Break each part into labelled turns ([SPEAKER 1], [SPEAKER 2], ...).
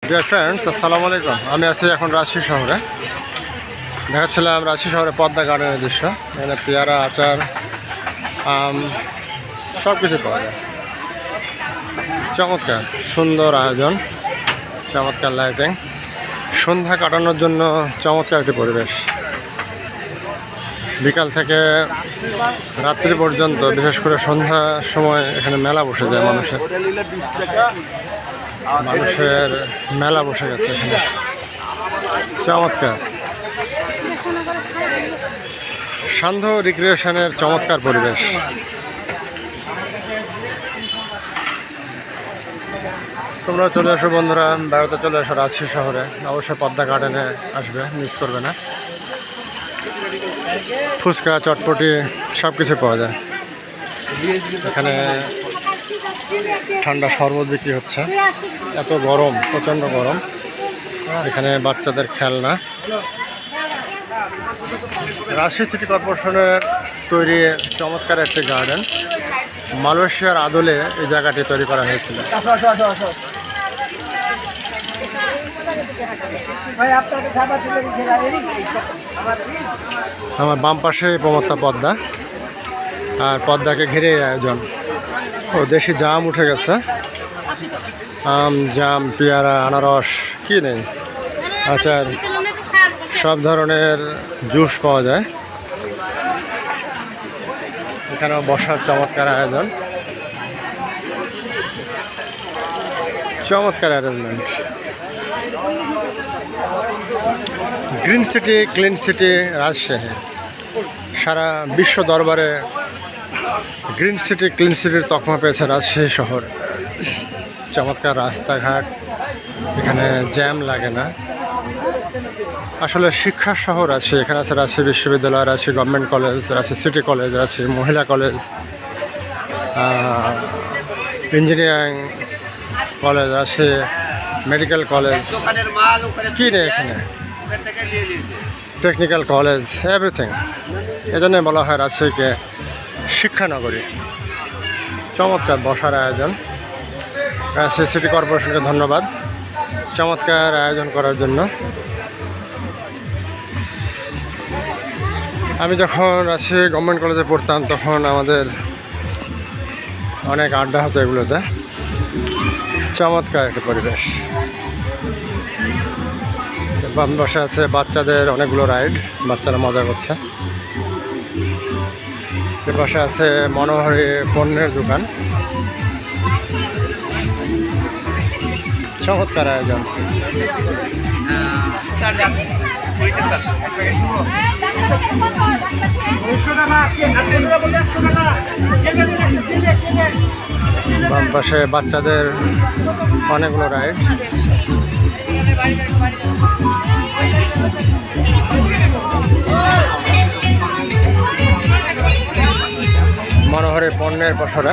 [SPEAKER 1] Dear friends, আসসালামু আলাইকুম। আমি আছি এখন রাজশাহী শহরে। দেখাচ্ছিলাম রাজশাহী শহরে পদ্মা গার্ডেনের দৃশ্য। এখানে পেয়ারা, আচার, আম সব কিছু পাওয়া যায়। চমৎকার সুন্দর আয়োজন, চমৎকার লাইটিং, সন্ধ্যা কাটানোর জন্য চমৎকার একটি পরিবেশ। বিকাল থেকে রাত্রি পর্যন্ত, বিশেষ করে সন্ধ্যার সময় এখানে মেলা বসে যায়। মানুষের মেলা বসে গেছে এখানে। চমৎকার সান্ধ্য রিক্রিয়েশনের চমৎকার পরিবেশ। তোমরা চলে আসো বন্ধুরা, বেড়াতে চলে আসো রাজশাহী শহরে। অবশ্যই পদ্মা গার্ডেনে আসবে, মিস করবে না। ফুচকা, চটপটি সব কিছু পাওয়া যায় এখানে। ঠান্ডা শরবত বিক্রি হচ্ছে। এত গরম, প্রচণ্ড গরম। এখানে বাচ্চাদের খেলনা। রাজশাহী সিটি কর্পোরেশনের তৈরি চমৎকার একটি গার্ডেন। মালয়েশিয়ার আদলে এই জায়গাটি তৈরি করা হয়েছিল। আমার বাম পাশে প্রমত্তা পদ্মা, আর পদ্মাকে ঘিরে আয়োজন। ও দেশি জাম উঠে গেছে। আম, জাম, পেয়ারা, আনারস কি নেই, আচার, সব ধরনের জুস পাওয়া যায়। এখানেও বসার চমৎকার আয়োজন, চমৎকার arrangement. Green city, clean city Rajshahi. সারা বিশ্ব দরবারে গ্রিন সিটি, ক্লিন সিটির তকমা পেয়েছে রাজশাহী শহর। চমৎকার রাস্তাঘাট, এখানে জ্যাম লাগে না। আসলে শিক্ষার শহর আছে এখানে। আছে রাজশাহী বিশ্ববিদ্যালয়, Rajshahi government college, Rajshahi city college, Rajshahi মহিলা college, engineering college, Rajshahi medical college, কী নেই এখানে, টেকনিক্যাল কলেজ, এভরিথিং। এজন্য বলা হয় রাজশাহীকে শিক্ষানগরী। চমৎকার বসার আয়োজন। রাজশাহী সিটি কর্পোরেশনকে ধন্যবাদ চমৎকার আয়োজন করার জন্য। আমি যখন রাজশাহী গভর্নমেন্ট কলেজে পড়তাম তখন আমাদের অনেক আড্ডা হতো এগুলোতে। চমৎকার একটা পরিবেশ। বাম বসে আছে বাচ্চাদের অনেকগুলো রাইড, বাচ্চারা মজা করছে। এর পাশে আছে মনোহরি পণ্যের দোকান। চমৎকার আয়োজন। বাম পাশে বাচ্চাদের অনেকগুলো রাইড। মনোহরি পণ্যের পসরা।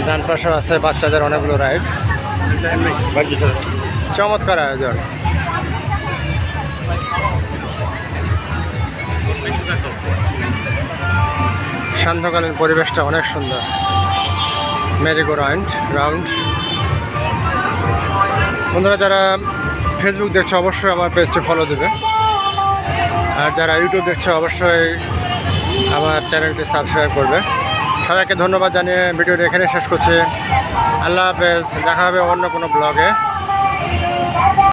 [SPEAKER 1] ডান পাশে আছে বাচ্চাদের অনেকগুলো রাইড। চমৎকার আয়োজন। সান্ধ্যকালীন পরিবেশটা অনেক সুন্দর। Merry go round. বন্ধুরা, যারা ফেসবুক দেখছো অবশ্যই আমার পেজটি ফলো দেবে, আর যারা ইউটিউব দেখছো অবশ্যই আমার চ্যানেলটি সাবস্ক্রাইব করবে। সবাইকে ধন্যবাদ জানিয়ে ভিডিওটি এখানে শেষ করছি। আল্লাহ হাফেজ। দেখা হবে অন্য কোনো ব্লগে।